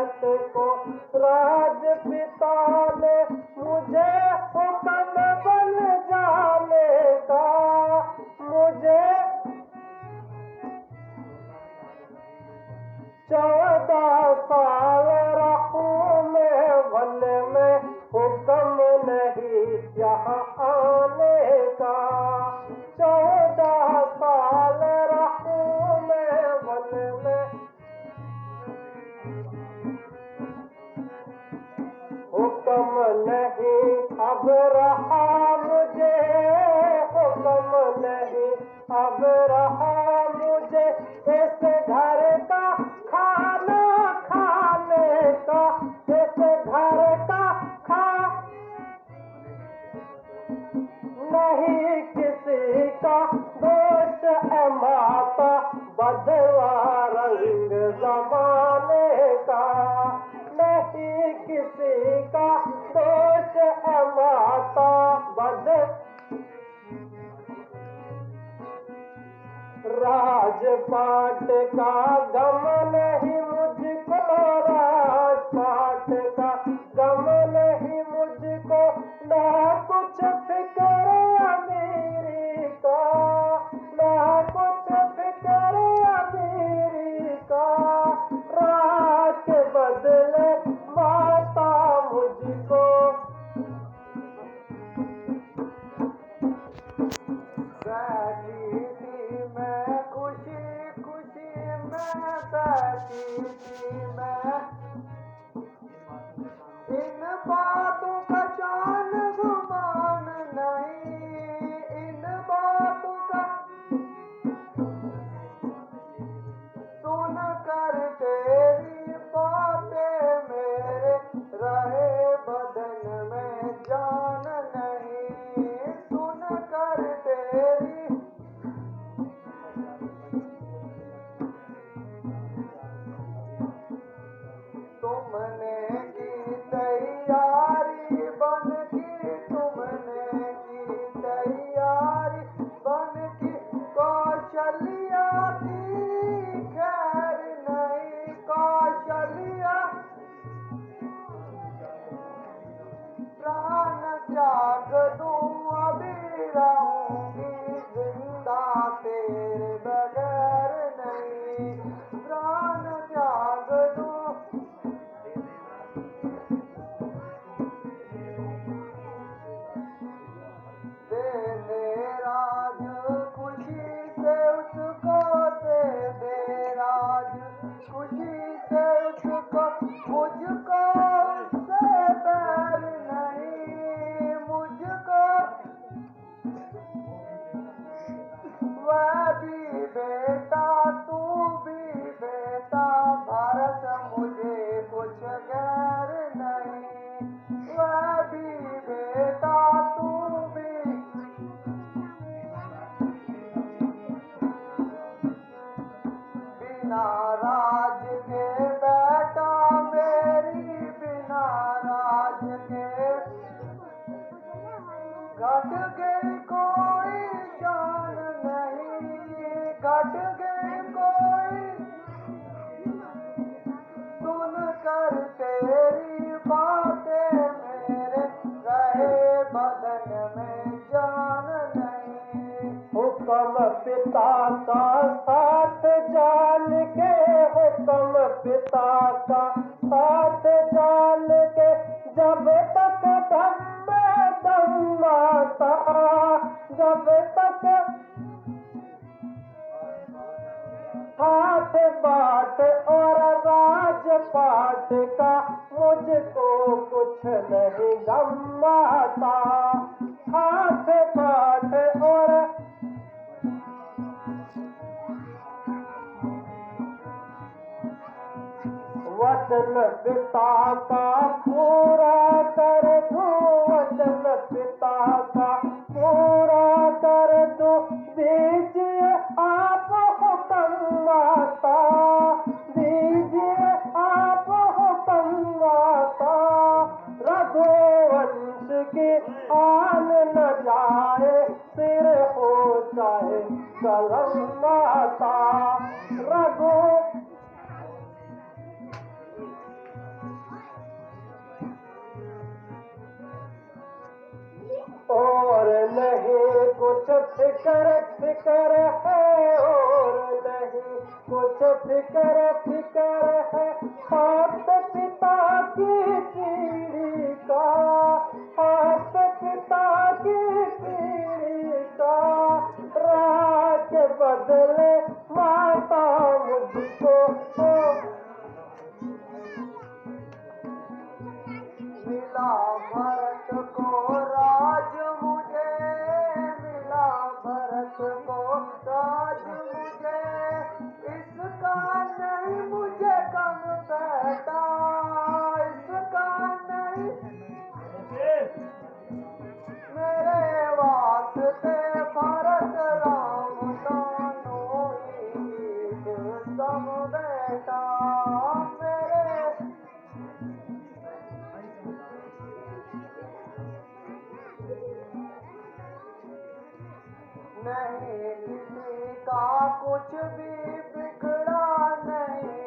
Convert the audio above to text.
भारत को राजपिता ने मुझे हुक्म बन जाने का, मुझे 14 साल रहूं मैं वन में, हुक्म नहीं यहाँ आने का। 14 साल रहूं मैं वन में, हुक्म नहीं अब रहा मुझे, हुक्म नहीं अब रहा मुझे इस घर का खाना खाने का, इस घर का नहीं किसी का दोष है माता, बदला रंग जमाने का, नहीं किसी का दोष है माता, राजपाट का गम नहीं मुझको, राजपाट का गम नहीं मुझको, ना कुछ फिक्र अमीरी का, ना कुछ फिक्र अमीरी का, राज के बदले माता मुझको बैठी थी मैं खुशी खुशी में, बैठी थी मैं इन बातों का जान गुमान नहीं, इन बातों का सुन कर तेरी बातें मेरे रहे बदन में जान नहीं, सुन कर तेरी तुमने की तैयारी बन की, तुमने की तैयारी बन की, कौशल्या की खैर नहीं, कौशल्या प्राण त्याग दूं अभी रहूंगी जिंदा तेरे बगैर नहीं, प्राण त्याग दूं राज खुशी से उसको, दे राज खुशी से उसको, मुझको उससे बैर नहीं, मुझको वह भी बेटा तू भी बेटा, भारत मुझे कुछ गैर नहीं, वह भी बेटा तू भी बिना राज के बेटा मेरी, बिना राज के घट गई कोई जान नहीं, घट गई कोई सुन कर तेरी बातें मेरे रहे बदन में जान नहीं, हुक्म पिता का साथ जान के, हुक्म पिता का साथ जान के, जब तक धम्म माता, जब तक हाथ बाट और राजपाट का मुझको कुछ नहीं गम माता, हाथ बाट और वचन पिता का पूरा कर दूं, वचन पिता का पूरा कर दूं, दीजिए आप हुक्म माता, दीजिए आप हुक्म माता, रघुवंश की आन न जाए, सिर हो जाए कलम माता, रघु कुछ फिक्र फिक्र है और नहीं, कुछ फिक्र फिक्र है हाथ पिता की पीढ़ी का, हाथ पिता की पीढ़ी का। राह के बदले माता मुझको मिला भरत को राज मुझे, मिला भरत को राज मुझे, इसका नहीं मुझे कम बेटा, इसका नहीं मेरे वास्ते भरत राम दोनों ईद सम बेटा मेरे। नहीं किसी का कुछ भी बिगड़ा नहीं,